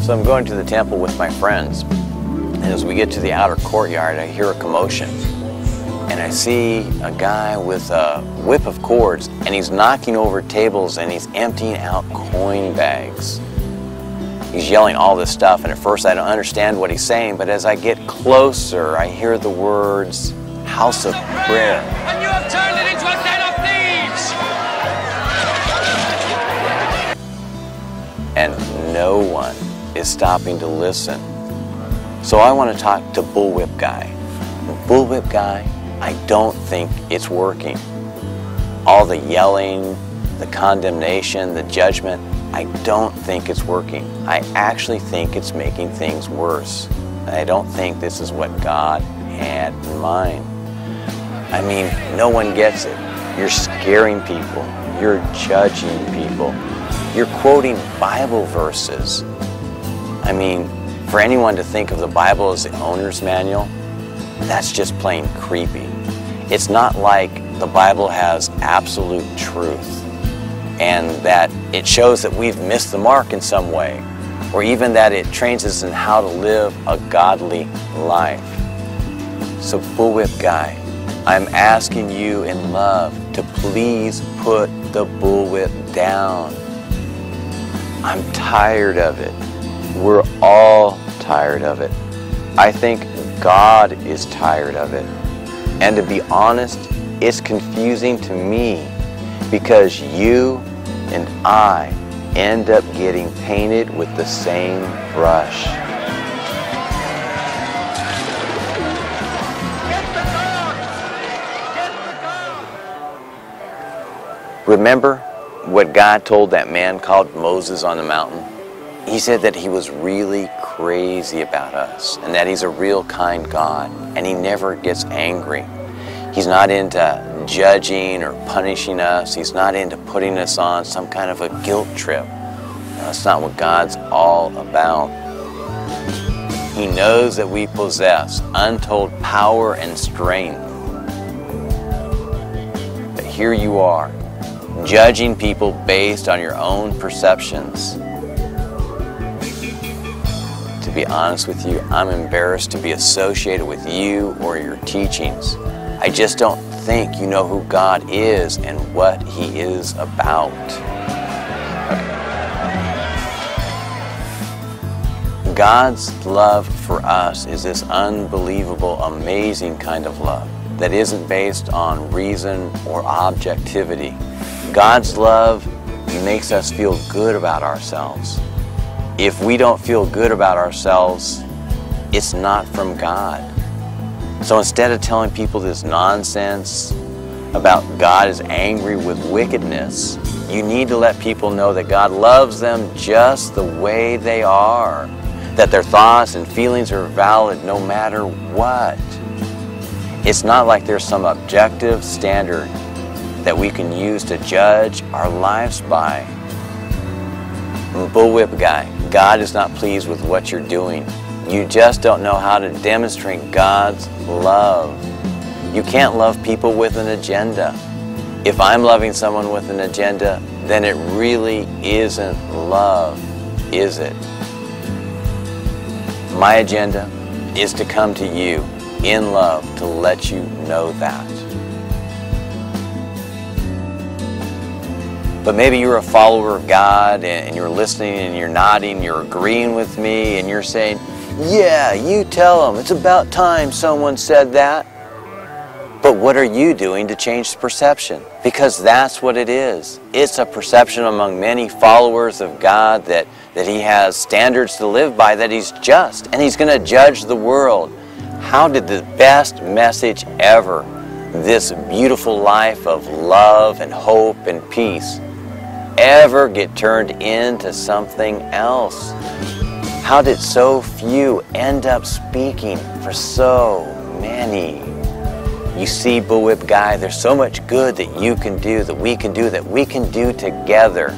So I'm going to the temple with my friends, and as we get to the outer courtyard, I hear a commotion. And I see a guy with a whip of cords, and he's knocking over tables and he's emptying out coin bags. He's yelling all this stuff, and at first I don't understand what he's saying, but as I get closer, I hear the words, "House of Prayer." And you have turned it into a den of thieves! And no one is stopping to listen. So I want to talk to Bullwhip Guy. Bullwhip Guy, I don't think it's working. All the yelling, the condemnation, the judgment, I don't think it's working. I actually think it's making things worse. And I don't think this is what God had in mind. I mean, no one gets it. You're scaring people. You're judging people. You're quoting Bible verses. I mean, for anyone to think of the Bible as the owner's manual, that's just plain creepy. It's not like the Bible has absolute truth and that it shows that we've missed the mark in some way, or even that it trains us in how to live a godly life. So Bullwhip Guy, I'm asking you in love to please put the bullwhip down. I'm tired of it. We're all tired of it. I think God is tired of it. And to be honest, it's confusing to me because you and I end up getting painted with the same brush. Remember what God told that man called Moses on the mountain? He said that he was really crazy about us and that he's a real kind God and he never gets angry. He's not into judging or punishing us. He's not into putting us on some kind of a guilt trip. That's not what God's all about. He knows that we possess untold power and strength. But here you are, judging people based on your own perceptions. To be honest with you, I'm embarrassed to be associated with you or your teachings. I just don't think you know who God is and what He is about. Okay. God's love for us is this unbelievable, amazing kind of love that isn't based on reason or objectivity. God's love makes us feel good about ourselves. If we don't feel good about ourselves, it's not from God. So instead of telling people this nonsense about God is angry with wickedness, you need to let people know that God loves them just the way they are, that their thoughts and feelings are valid no matter what. It's not like there's some objective standard that we can use to judge our lives by. Bullwhip Guy, God is not pleased with what you're doing. You just don't know how to demonstrate God's love. You can't love people with an agenda. If I'm loving someone with an agenda, then it really isn't love, is it? My agenda is to come to you in love to let you know that. But maybe you're a follower of God and you're listening and you're nodding, you're agreeing with me and you're saying, yeah, you tell them, it's about time someone said that. But what are you doing to change the perception? Because that's what it is. It's a perception among many followers of God that He has standards to live by, that He's just, and He's going to judge the world. How did the best message ever, this beautiful life of love and hope and peace, ever get turned into something else? How did so few end up speaking for so many? You see, Bullwhip Guy, there's so much good that you can do, that we can do, that we can do together.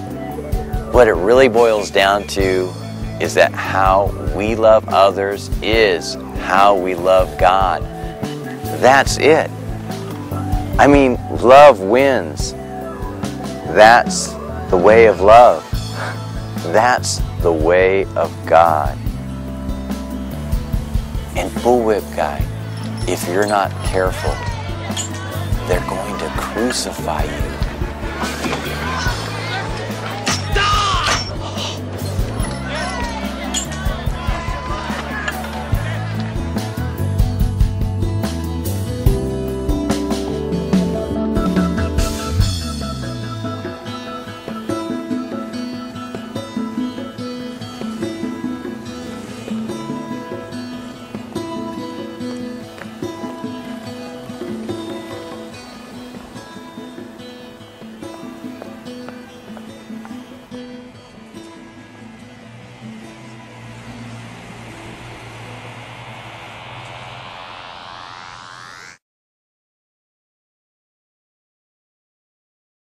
What it really boils down to is that how we love others is how we love God. That's it. I mean, love wins. That's the way of love. That's the way of God. And bullwhip guy, if you're not careful, they're going to crucify you.